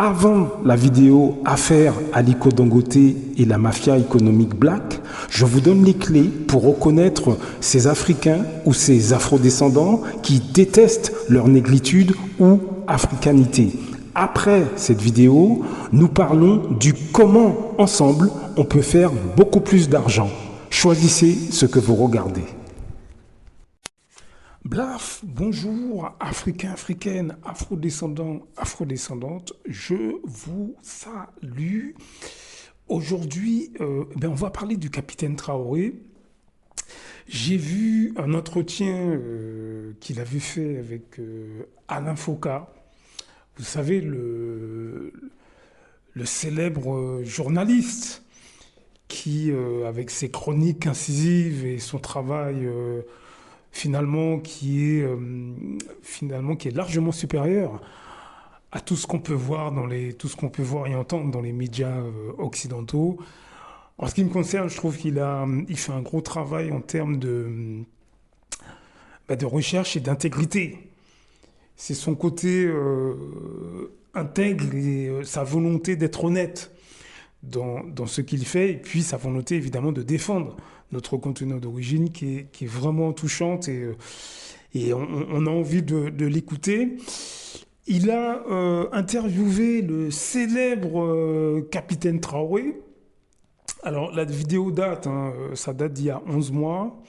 Avant la vidéo Affaire Aliko Dangote et la mafia économique black, je vous donne les clés pour reconnaître ces Africains ou ces Afrodescendants qui détestent leur négritude ou africanité. Après cette vidéo, nous parlons du comment ensemble on peut faire beaucoup plus d'argent. Choisissez ce que vous regardez. Blaf, bonjour, Africains, Africaines, Afrodescendants, Afrodescendantes, je vous salue. Aujourd'hui, on va parler du capitaine Traoré. J'ai vu un entretien qu'il avait fait avec Alain Foka, vous savez, le célèbre journaliste qui, avec ses chroniques incisives et son travail qui est largement supérieur à tout ce qu'on peut voir tout ce qu'on peut voir et entendre dans les médias occidentaux. En ce qui me concerne, je trouve il fait un gros travail en termes de recherche et d'intégrité. C'est son côté intègre et sa volonté d'être honnête dans ce qu'il fait, et puis sa volonté évidemment de défendre notre continent d'origine qui est vraiment touchante, et on a envie de l'écouter. Il a interviewé le célèbre capitaine Traoré. Alors la vidéo date, ça date d'il y a 11 mois.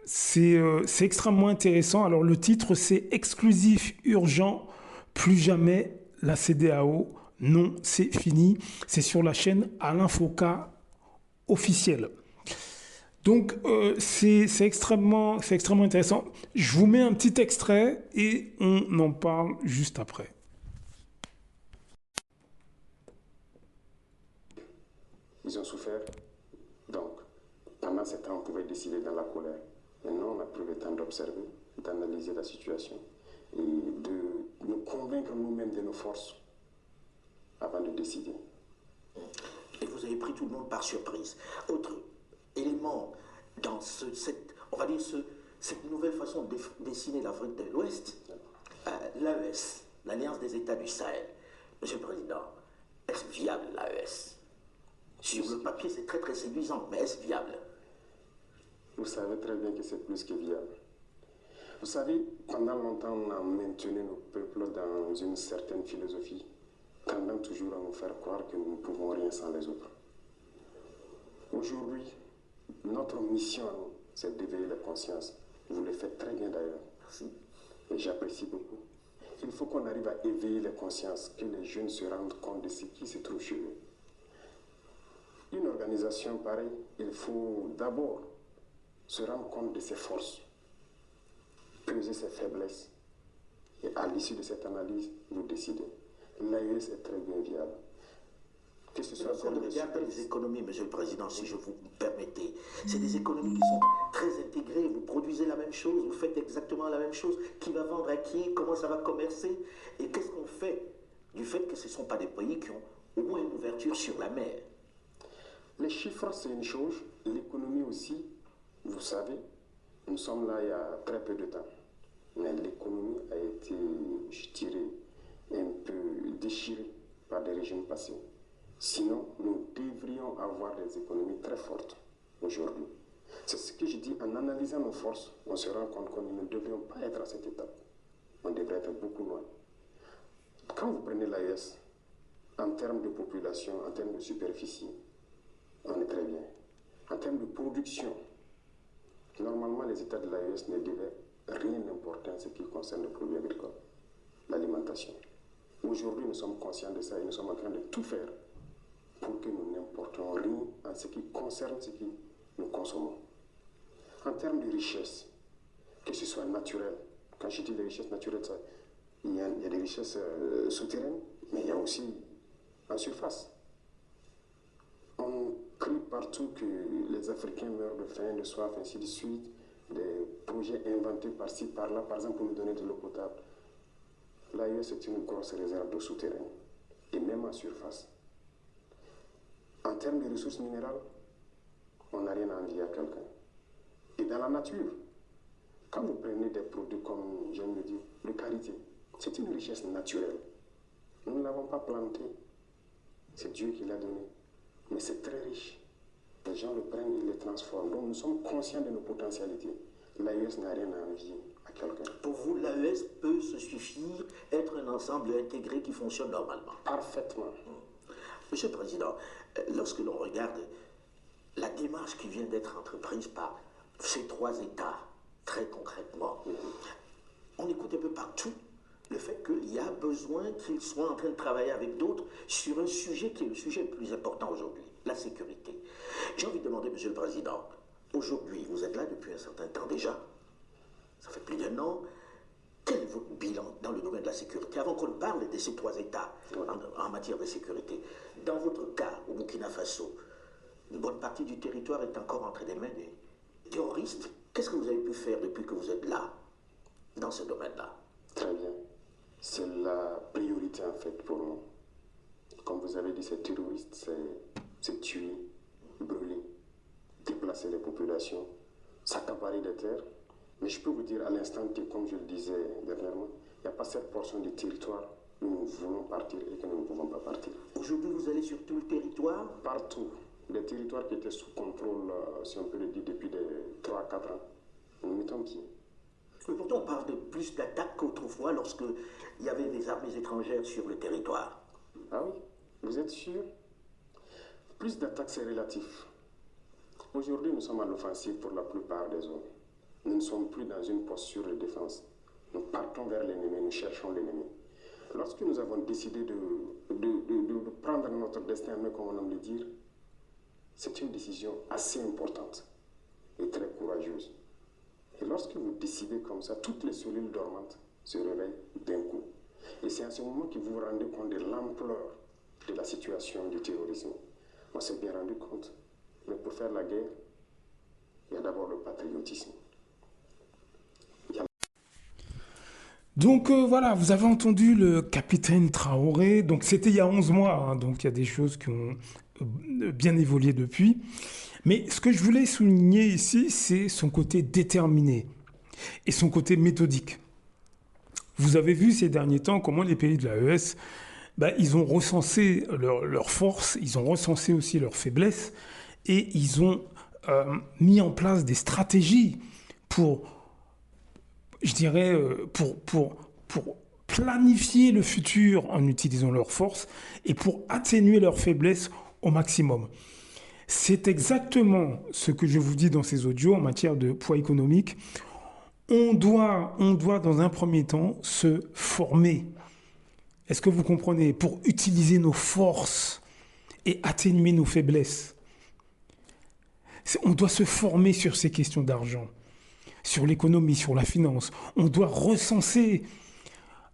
C'est extrêmement intéressant. Alors le titre, c'est Exclusif urgent, plus jamais la CEDEAO. Non, c'est fini. C'est sur la chaîne Alain Foka officielle. Donc c'est extrêmement intéressant. Je vous mets un petit extrait et on en parle juste après. Ils ont souffert. Donc, pendant ce temps, on pouvait décider dans la colère. Maintenant, on a pris le temps d'observer, d'analyser la situation et de nous convaincre nous-mêmes de nos forces avant de décider. Et vous avez pris tout le monde par surprise. Autre élément dans cette nouvelle façon de dessiner l'Afrique de l'Ouest, l'AES, l'Alliance des États du Sahel. Monsieur le Président, est-ce viable l'AES? Sur le papier, c'est très très séduisant, mais est-ce viable? Vous savez très bien que c'est plus que viable. Vous savez, pendant longtemps, on a maintenu nos peuples dans une certaine philosophie, tendant toujours à nous faire croire que nous ne pouvons rien sans les autres. Aujourd'hui, notre mission à nous, c'est d'éveiller la conscience. Vous le faites très bien d'ailleurs. Merci. Et j'apprécie beaucoup. Il faut qu'on arrive à éveiller la conscience, que les jeunes se rendent compte de ce qui se trouve chez eux. Une organisation pareille, il faut d'abord se rendre compte de ses forces, peser ses faiblesses, et à l'issue de cette analyse, vous décidez. L'AES est très bien viable. Que ce soit pour les économies, Monsieur le Président, si je vous permettez, c'est des économies qui sont très intégrées. Vous produisez la même chose, vous faites exactement la même chose. Qui va vendre à qui? Comment ça va commercer? Et qu'est-ce qu'on fait du fait que ce ne sont pas des pays qui ont au moins une ouverture sur la mer? Les chiffres, c'est une chose. L'économie aussi, vous savez, nous sommes là il y a très peu de temps. Mais l'économie a été, je dirais, un peu déchirée par des régimes passés. Sinon, nous devrions avoir des économies très fortes aujourd'hui. C'est ce que je dis, en analysant nos forces, on se rend compte que nous ne devrions pas être à cette étape. On devrait être beaucoup loin. Quand vous prenez l'AES, en termes de population, en termes de superficie, on est très bien. En termes de production, normalement les États de l'AES ne devaient rien importer en ce qui concerne les produits agricoles, l'alimentation. Aujourd'hui, nous sommes conscients de ça et nous sommes en train de tout faire pour que nous n'importons rien en ce qui concerne ce que nous consommons. En termes de richesse, que ce soit naturel, quand je dis les richesses naturelles, il y a des richesses souterraines, mais il y a aussi en surface. On crie partout que les Africains meurent de faim, de soif, ainsi de suite, des projets inventés par-ci, par-là, par exemple pour nous donner de l'eau potable. L'AES, c'est une grosse réserve d'eau souterraine, et même en surface. En termes de ressources minérales, on n'a rien à envier à quelqu'un. Et dans la nature, quand vous prenez des produits comme, j'aime le dire, de qualité, C'est une richesse naturelle. Nous ne l'avons pas plantée. C'est Dieu qui l'a donnée. Mais c'est très riche. Les gens le prennent, ils le transforment. Donc nous sommes conscients de nos potentialités. L'AES n'a rien à envier à quelqu'un. Pour vous, l'AES peut se suffire, être un ensemble intégré qui fonctionne normalement. Parfaitement. Monsieur le Président, lorsque l'on regarde la démarche qui vient d'être entreprise par ces trois États, très concrètement, on écoute un peu partout le fait qu'il y a besoin qu'ils soient en train de travailler avec d'autres sur un sujet qui est le sujet le plus important aujourd'hui, la sécurité. J'ai envie de demander, Monsieur le Président, aujourd'hui, vous êtes là depuis un certain temps déjà, ça fait plus d'1 an, quel est votre bilan dans le domaine de la sécurité? Avant qu'on parle de ces trois États en matière de sécurité, dans votre cas, au Burkina Faso, une bonne partie du territoire est encore entre les mains des terroristes. Qu'est-ce que vous avez pu faire depuis que vous êtes là, dans ce domaine-là? Très bien. C'est la priorité en fait pour nous. Comme vous avez dit, ces terroristes, c'est tuer, brûler, déplacer les populations, s'accaparer des terres. Mais je peux vous dire à l'instant T, comme je le disais dernièrement, il n'y a pas cette portion du territoire où nous voulons partir et que nous ne pouvons pas partir. Aujourd'hui, vous allez sur tout le territoire? Partout. Les territoires qui étaient sous contrôle, si on peut le dire, depuis 3 à 4 ans, nous mettons pied. Mais pourtant, on parle de plus d'attaques qu'autrefois lorsqu'il y avait des armées étrangères sur le territoire. Ah oui, vous êtes sûr? Plus d'attaques, c'est relatif. Aujourd'hui, nous sommes à l'offensive pour la plupart des zones. Nous ne sommes plus dans une posture de défense. Nous partons vers l'ennemi, nous cherchons l'ennemi. Lorsque nous avons décidé de prendre notre destin en main, comme on aime le dire, c'est une décision assez importante et très courageuse. Et lorsque vous décidez comme ça, toutes les cellules dormantes se réveillent d'un coup. Et c'est à ce moment que vous vous rendez compte de l'ampleur de la situation du terrorisme. On s'est bien rendu compte. Mais pour faire la guerre, il y a d'abord le patriotisme. Donc voilà, vous avez entendu le capitaine Traoré, donc c'était il y a 11 mois, hein, donc il y a des choses qui ont bien évolué depuis. Mais ce que je voulais souligner ici, c'est son côté déterminé et son côté méthodique. Vous avez vu ces derniers temps comment les pays de l'AES, ils ont recensé leurs forces, ils ont recensé aussi leurs faiblesses et ils ont mis en place des stratégies pour, je dirais, pour planifier le futur en utilisant leurs forces et pour atténuer leurs faiblesses au maximum. C'est exactement ce que je vous dis dans ces audios en matière de poids économique. On doit dans un premier temps se former. Est-ce que vous comprenez? Pour utiliser nos forces et atténuer nos faiblesses. On doit se former sur ces questions d'argent, sur l'économie, sur la finance. On doit recenser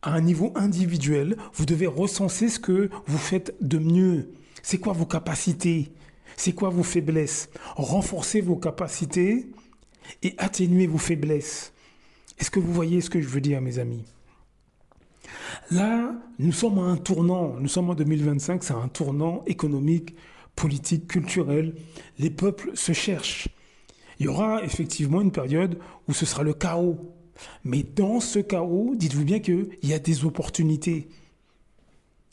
à un niveau individuel. Vous devez recenser ce que vous faites de mieux. C'est quoi vos capacités? C'est quoi vos faiblesses? Renforcez vos capacités et atténuez vos faiblesses. Est-ce que vous voyez ce que je veux dire, mes amis? Là, nous sommes à un tournant. Nous sommes en 2025, c'est un tournant économique, politique, culturel. Les peuples se cherchent. Il y aura effectivement une période où ce sera le chaos. Mais dans ce chaos, dites-vous bien qu'il y a des opportunités.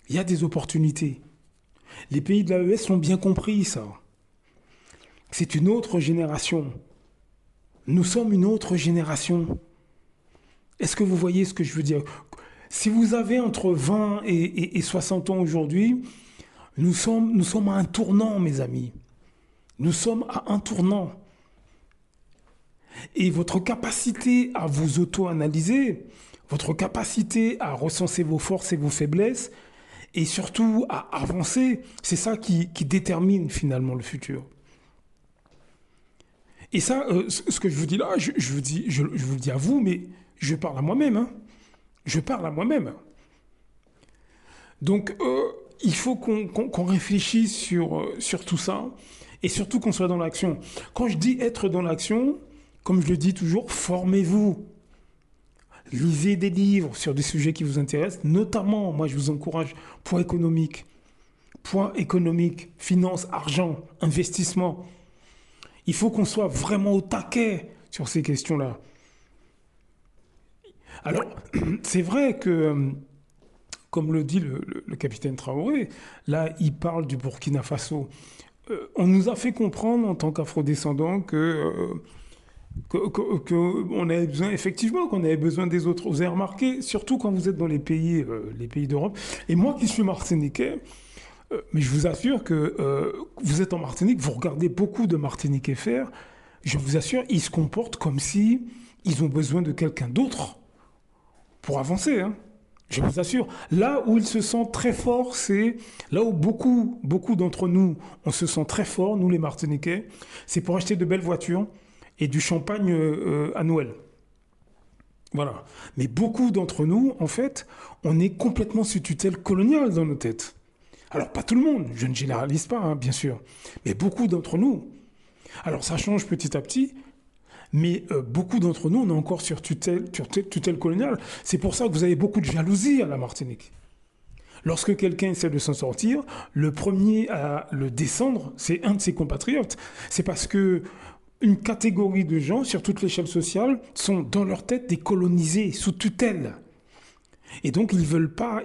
Il y a des opportunités. Les pays de l'AES ont bien compris ça. C'est une autre génération. Nous sommes une autre génération. Est-ce que vous voyez ce que je veux dire? Si vous avez entre 20 et 60 ans aujourd'hui, nous sommes à un tournant, mes amis. Nous sommes à un tournant. Et votre capacité à vous auto-analyser, votre capacité à recenser vos forces et vos faiblesses, et surtout à avancer, c'est ça qui détermine finalement le futur. Et ça, ce que je vous dis là, je vous le dis à vous, mais je parle à moi-même. Hein. Je parle à moi-même. Donc, il faut qu'on réfléchisse sur tout ça, et surtout qu'on soit dans l'action. Quand je dis être dans l'action, comme je le dis toujours, formez-vous. Lisez des livres sur des sujets qui vous intéressent, notamment, moi je vous encourage, poids économique, finance, argent, investissement. Il faut qu'on soit vraiment au taquet sur ces questions-là. Alors, c'est vrai que, comme le dit le capitaine Traoré, là, il parle du Burkina Faso. On nous a fait comprendre, en tant qu'afrodescendants, on avait besoin, effectivement, qu'on avait besoin des autres. Vous avez remarqué, surtout quand vous êtes dans les pays d'Europe. Et moi qui suis martiniquais, mais je vous assure que vous êtes en Martinique, vous regardez beaucoup de Martiniquais faire, je vous assure, ils se comportent comme si ils ont besoin de quelqu'un d'autre pour avancer, hein. Je vous assure. Là où ils se sentent très forts, c'est là où beaucoup d'entre nous, on se sent très fort, nous les Martiniquais, c'est pour acheter de belles voitures et du champagne à Noël. Voilà. Mais beaucoup d'entre nous, en fait, on est complètement sous tutelle coloniale dans nos têtes. Alors, pas tout le monde, je ne généralise pas, hein, bien sûr, mais beaucoup d'entre nous. Alors, ça change petit à petit, mais beaucoup d'entre nous, on est encore sur tutelle coloniale. C'est pour ça que vous avez beaucoup de jalousie à la Martinique. Lorsque quelqu'un essaie de s'en sortir, le premier à le descendre, c'est un de ses compatriotes. C'est parce que une catégorie de gens, sur toute l'échelle sociale, sont dans leur tête décolonisés, sous tutelle. Et donc, ils veulent pas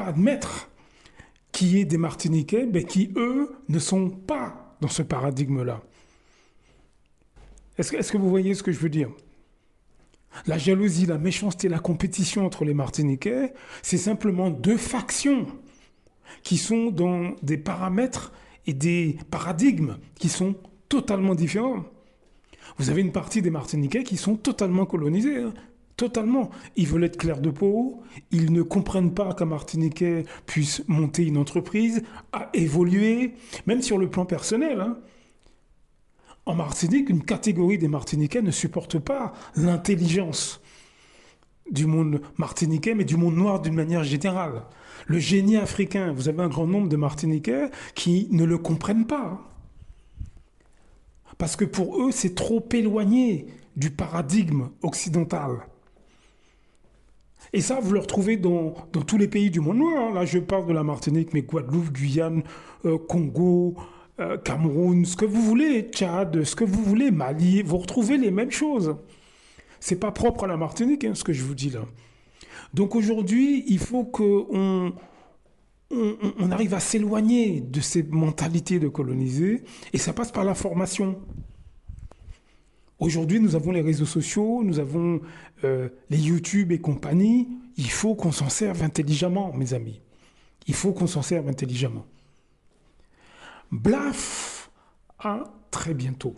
admettre qu'il y ait des Martiniquais, mais qui, eux, ne sont pas dans ce paradigme-là. Est-ce que vous voyez ce que je veux dire? La jalousie, la méchanceté, la compétition entre les Martiniquais, c'est simplement deux factions qui sont dans des paramètres et des paradigmes qui sont totalement différents. Vous avez une partie des Martiniquais qui sont totalement colonisés, hein. Totalement. Ils veulent être clairs de peau, ils ne comprennent pas qu'un Martiniquais puisse monter une entreprise, à évoluer, même sur le plan personnel, hein. En Martinique, une catégorie des Martiniquais ne supporte pas l'intelligence du monde martiniquais, mais du monde noir d'une manière générale. Le génie africain, vous avez un grand nombre de Martiniquais qui ne le comprennent pas. Parce que pour eux, c'est trop éloigné du paradigme occidental. Et ça, vous le retrouvez dans tous les pays du monde noir. Là, je parle de la Martinique, mais Guadeloupe, Guyane, Congo, Cameroun, ce que vous voulez, Tchad, ce que vous voulez, Mali, vous retrouvez les mêmes choses. C'est pas propre à la Martinique, hein, ce que je vous dis là. Donc aujourd'hui, il faut qu'on arrive à s'éloigner de ces mentalités de coloniser, et ça passe par la formation. Aujourd'hui, nous avons les réseaux sociaux, nous avons les YouTube et compagnie. Il faut qu'on s'en serve intelligemment, mes amis. Il faut qu'on s'en serve intelligemment. Blaf, à très bientôt.